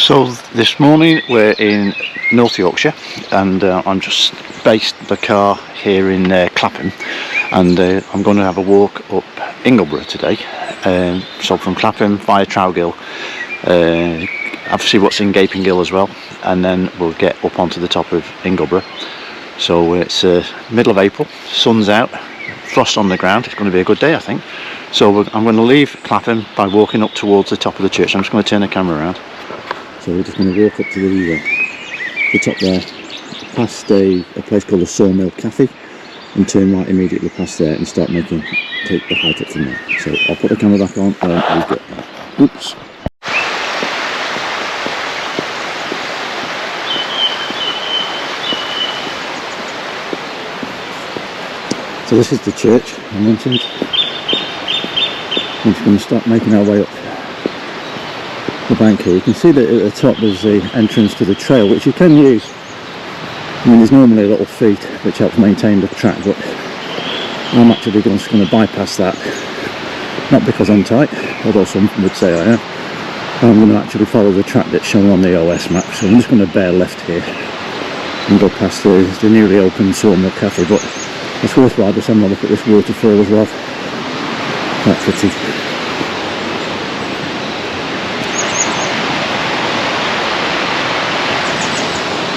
So this morning we're in North Yorkshire, and I'm just based the car here in Clapham, and I'm going to have a walk up Ingleborough today. So from Clapham via Trout Gill, I'll see what's in Gaping Gill as well, and then we'll get up onto the top of Ingleborough. So it's middle of April, sun's out, frost on the ground. It's going to be a good day, I think. So I'm going to leave Clapham by walking up towards the top of the church. I'm just going to turn the camera around. So we're just going to walk up to the top there, past a place called the Sawmill Cafe, and turn right immediately past there and start take the hike up from there. So I'll put the camera back on and we'll get there. Oops. So this is the church I mentioned. We're just going to start making our way up the bank here. You can see that at the top there's the entrance to the trail, which you can use. I mean, there's normally a little feet which helps maintain the track, but I'm actually just going to bypass that, not because I'm tight, although some would say I am. I'm going to actually follow the track that's shown on the OS map. So I'm just going to bear left here and go past the newly opened Sawmill Cafe, but it's worthwhile just having a look at this waterfall as well. Quite pretty.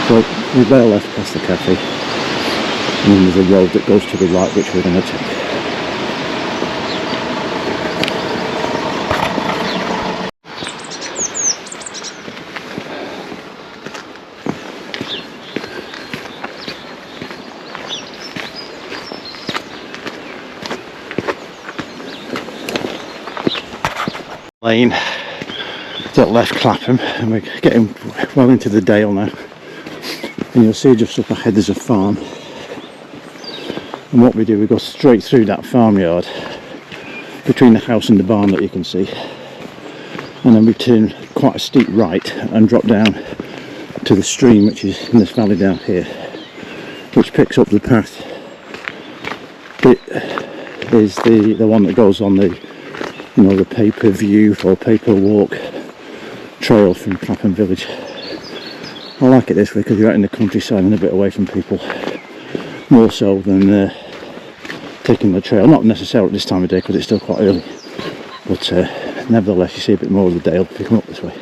So we bear left past the cafe, and then there's a road that goes to the right which we're going to take. Lane that left Clapham, and we're getting well into the dale now. And you'll see just up ahead there's a farm, and what we do, we go straight through that farmyard between the house and the barn that you can see, and then we turn quite a steep right and drop down to the stream which is in this valley down here, which picks up the path. It is the one that goes on the the pay-per-view or pay-per-walk trail from Clapham village. I like it this way because you're out in the countryside and a bit away from people, more so than taking the trail. Not necessarily at this time of day because it's still quite early, but nevertheless you see a bit more of the dale picking up this way.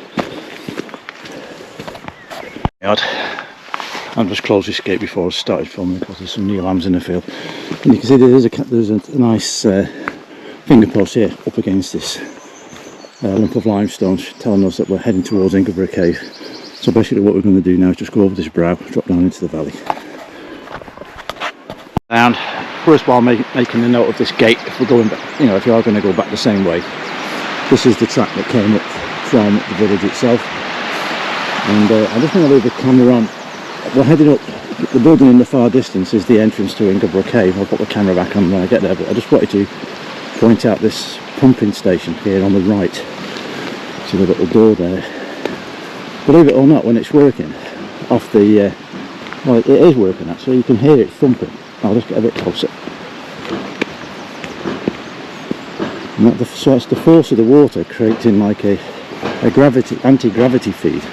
I've just closed this gate before I started filming because there's some new lambs in the field, and you can see there's a nice finger post here up against this lump of limestone telling us that we're heading towards Ingleborough Cave. So basically what we're going to do now is just go over this brow, drop down into the valley. And worthwhile making a note of this gate if we're going back, if you are going to go back the same way. This is the track that came up from the village itself. And I'm just going to leave the camera on. We're heading up, the building in the far distance is the entrance to Ingleborough Cave. I'll put the camera back on when I get there, but I just wanted to point out this pumping station here on the right. See the little door there. Believe it or not, when it's working off the well, it is working actually, you can hear it thumping. I'll just get a bit closer. And so it's the force of the water creating like a anti-gravity feed,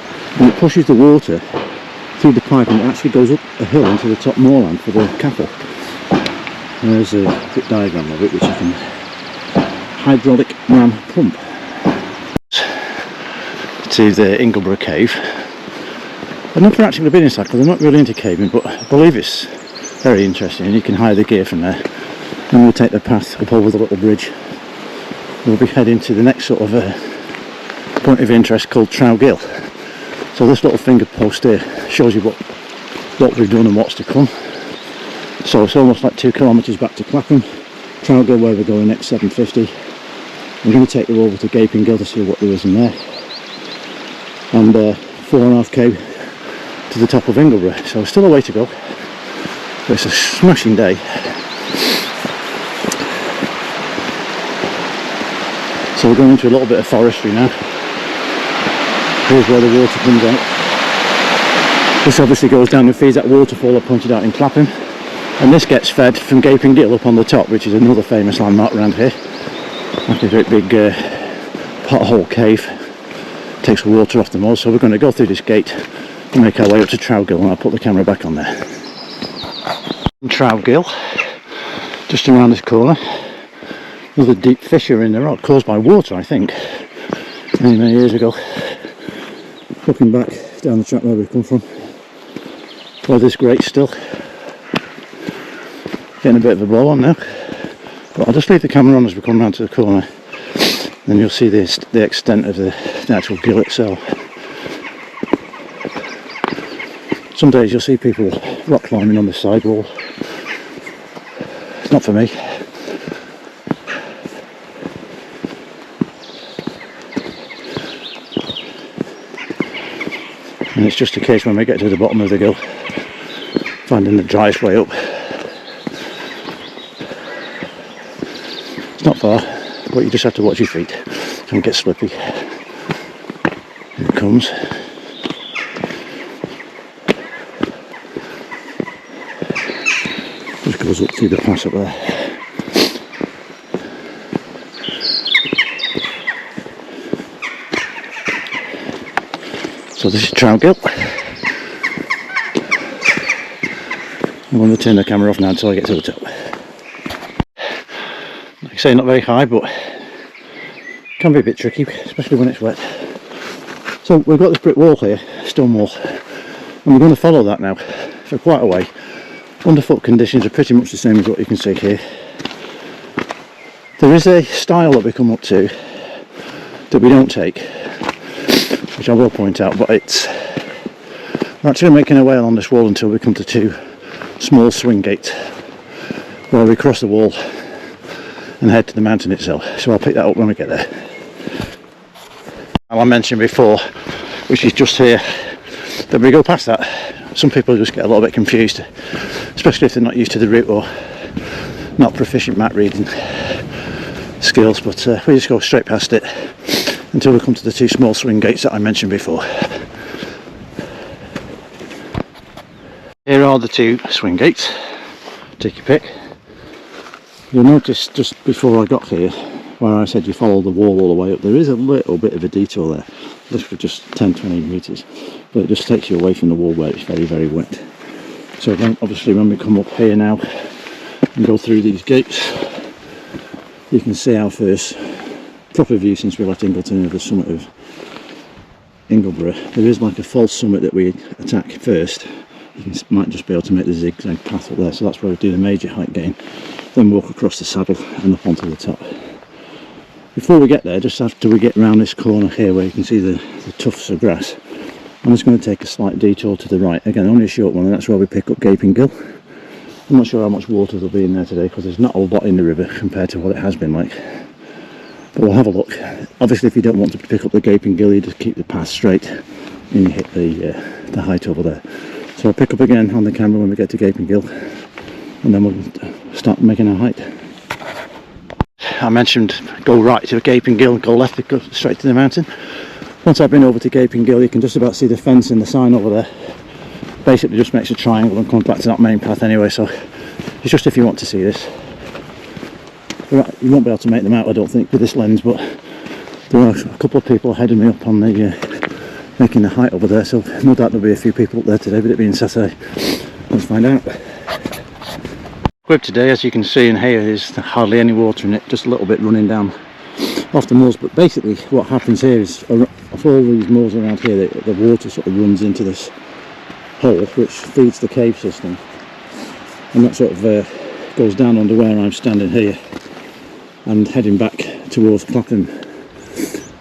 and it pushes the water through the pipe and it actually goes up a hill into the top moorland for the cattle. And there's a quick diagram of it which you can hydraulic ram pump to the Ingleborough Cave. I've never actually been inside because I'm not really into caving, but I believe it's very interesting, and you can hire the gear from there. And we'll take the path up over the little bridge. We'll be heading to the next sort of point of interest called Trout Gill. So this little finger post here shows you what we've done and what's to come. So it's almost like 2 kilometres back to Clapham. Trout Gill where we're going next, 7:50. We're going to take you over to Gaping Gill to see what there is in there, and 4.5k to the top of Ingleborough. So still a way to go, but it's a smashing day. So we're going into a little bit of forestry now. Here's where the water comes out. This obviously goes down and feeds that waterfall I pointed out in Clapham, and this gets fed from Gaping Gill up on the top, which is another famous landmark around here. Like a great big pothole cave takes the water off the moors. So we're going to go through this gate and make our way up to Trout Gill, and I'll put the camera back on there. Trout Gill, just around this corner. Another deep fissure in the rock caused by water, I think, many years ago. Looking back down the track where we've come from, well, this grate still getting a bit of a blow on now, but I'll just leave the camera on as we come round to the corner, then you'll see the extent of the actual gill itself. Some days you'll see people rock climbing on the sidewall. It's not for me. And it's just a case when we get to the bottom of the gill, finding the driest way up. It's not far, but you just have to watch your feet. It can get slippy. Here it comes. Just goes up through the pass up there. So this is Trout Gill. I'm going to turn the camera off now until I get to the top. Like I say, not very high, but can be a bit tricky, especially when it's wet. So we've got this brick wall here, stone wall, and we're going to follow that now for quite a way. Underfoot conditions are pretty much the same as what you can see here. There is a style that we come up to that we don't take, which I will point out, but we're actually making our way along this wall until we come to two small swing gates where we cross the wall and head to the mountain itself. So I'll pick that up when we get there. I mentioned before, which is just here, that we go past that, some people just get a little bit confused, especially if they're not used to the route or not proficient map reading skills, but we just go straight past it until we come to the two small swing gates that I mentioned before. Here are the two swing gates. Take your pick. You'll notice just before I got here, where I said you follow the wall all the way up, there is a little bit of a detour there, literally just 10-20 metres, but it just takes you away from the wall where it's very, very wet. So then obviously when we come up here now and go through these gates, you can see our first proper view since we left Ingleton of the summit of Ingleborough. There is like a false summit that we attack first. You might just be able to make the zigzag path up there, so that's where we do the major height gain, then walk across the saddle and up onto the top. Before we get there, just after we get around this corner here where you can see the tufts of grass, I'm just going to take a slight detour to the right, again only a short one, and that's where we pick up Gaping Gill. I'm not sure how much water there'll be in there today because there's not a lot in the river compared to what it has been like, but we'll have a look. Obviously if you don't want to pick up the Gaping Gill, you just keep the path straight and you hit the height over there. So I'll pick up again on the camera when we get to Gaping Gill, and then we'll start making our height. I mentioned go right to Gaping Gill, go left to go straight to the mountain. Once I've been over to Gaping Gill, you can just about see the fence and the sign over there. Basically just makes a triangle and comes back to that main path anyway, so it's just if you want to see this. You won't be able to make them out, I don't think, with this lens, but there are a couple of people heading me up on the making the height over there, so no doubt there'll be a few people up there today, with it being Saturday. Let's find out. Quib today, as you can see in here, there's hardly any water in it, just a little bit running down off the moors, but basically what happens here is, of all these moors around here, the water sort of runs into this hole which feeds the cave system, and that sort of goes down under where I'm standing here and heading back towards Clapham,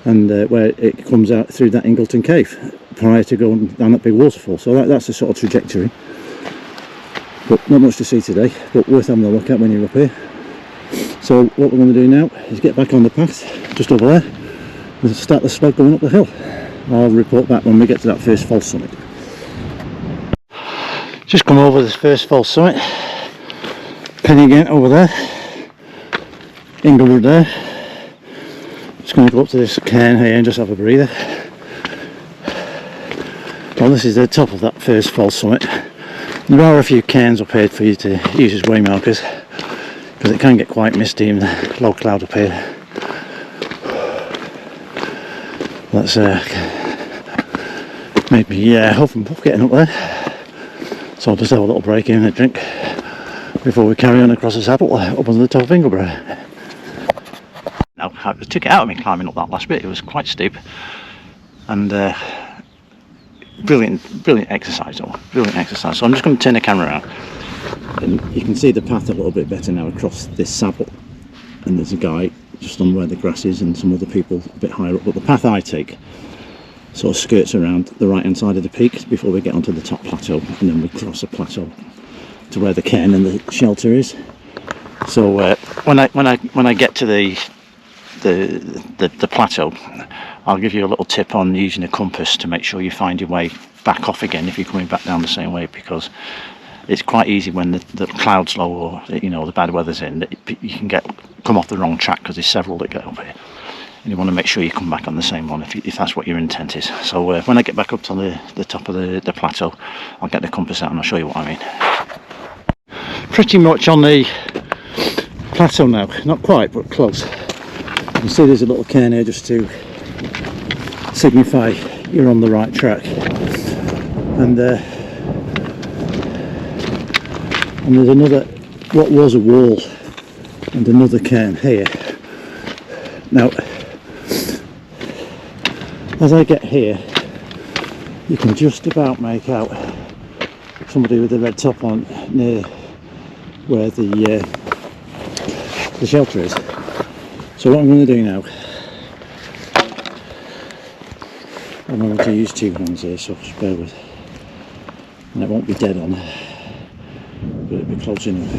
and where it comes out through that Ingleton Cave prior to going down that big waterfall. So that's the sort of trajectory, but not much to see today, but worth having a look at when you're up here. So what we're going to do now is get back on the path just over there and start the slog going up the hill. I'll report back when we get to that first false summit. Just come over this first false summit, penny again over there, Ingleborough there. Just going to go up to this cairn here and just have a breather. Well, this is the top of that first false summit. There are a few cairns up here for you to use as way markers, because it can get quite misty in the low cloud up here. That's made me huff and puff getting up there. So I'll just have a little break in and a drink before we carry on across the saddle up on the top of Ingleborough. Now, I took it out of me climbing up that last bit. It was quite steep, and brilliant exercise though, brilliant exercise. So I'm just going to turn the camera around, and you can see the path a little bit better now across this saddle, and there's a guy just on where the grass is and some other people a bit higher up, but the path I take sort of skirts around the right hand side of the peak before we get onto the top plateau, and then we cross the plateau to where the cairn and the shelter is. So when I get to the plateau, I'll give you a little tip on using a compass to make sure you find your way back off again if you're coming back down the same way, because it's quite easy when the cloud's low or the bad weather's in that you can come off the wrong track, because there's several that get up here, and you want to make sure you come back on the same one if that's what your intent is. So when I get back up to the top of the plateau, I'll get the compass out and I'll show you what I mean. Pretty much on the plateau now, not quite but close. You can see there's a little cairn here just to signify you're on the right track, and there's another, what was a wall, and another cairn here. Now as I get here, you can just about make out somebody with a red top on near where the shelter is. So what I'm going to do now, I'm going to use two hands here, so just bear with, and it won't be dead on, but it'll be close enough.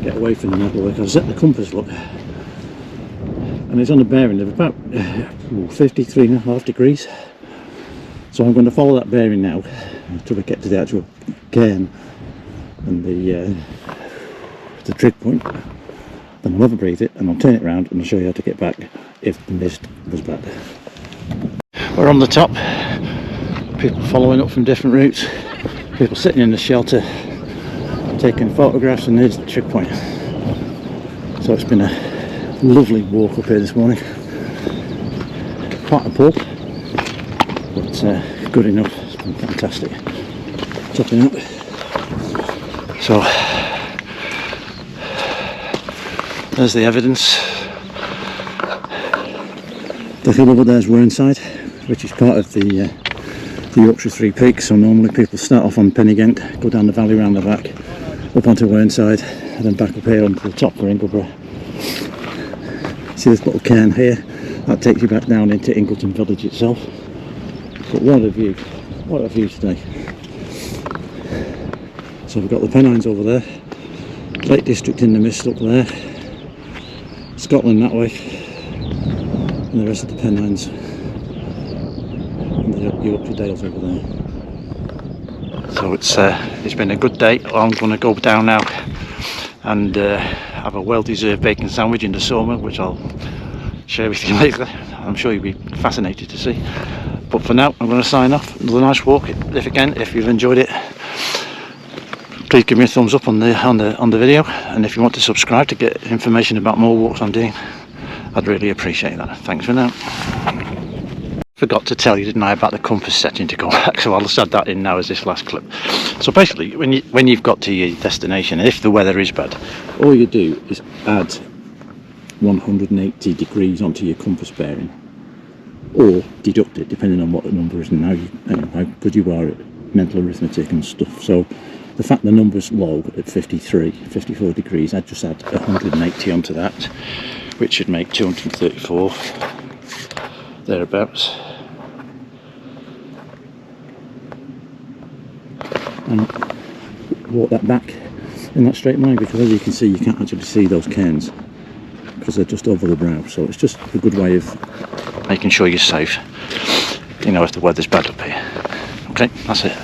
Get away from the metal work. I'll set the compass, look, and it's on a bearing of about 53.5 degrees. So I'm going to follow that bearing now until we get to the actual cairn and the trig point. Then I'll overbreathe it and I'll turn it around and I'll show you how to get back if the mist was bad. We're on the top, people following up from different routes, people sitting in the shelter taking photographs, and there's the trig point. So it's been a lovely walk up here this morning. Quite a pull, but good enough. It's been fantastic. Topping up. So there's the evidence. The hill over there is Whernside, which is part of the Yorkshire Three Peaks. So normally people start off on Pennygent, go down the valley round the back, up onto Whernside, and then back up here onto the top for Ingleborough. See this little cairn here? That takes you back down into Ingleton village itself. But what a view! What a view today! So we've got the Pennines over there, Lake District in the mist up there, Scotland that way, and the rest of the Pennines and the Yorkshire Dales over there. So it's been a good day. I'm going to go down now and have a well-deserved bacon sandwich in the sawmill, which I'll share with you later. I'm sure you'll be fascinated to see. But for now, I'm going to sign off. Another nice walk. If you've enjoyed it, please give me a thumbs up on the video, and if you want to subscribe to get information about more walks I'm doing, I'd really appreciate that. Thanks for now. Forgot to tell you, didn't I, about the compass setting to go back, so I'll just add that in now as this last clip. So basically, when you've got to your destination, and if the weather is bad, all you do is add 180 degrees onto your compass bearing, or deduct it depending on what the number is and how good you are at mental arithmetic and stuff. So the fact the number's low at 54 degrees, I'd just add 180 onto that, which should make 234 thereabouts. And walk that back in that straight line, because as you can see, you can't actually see those cairns because they're just over the brow. So it's just a good way of making sure you're safe, if the weather's bad up here. Okay, that's it.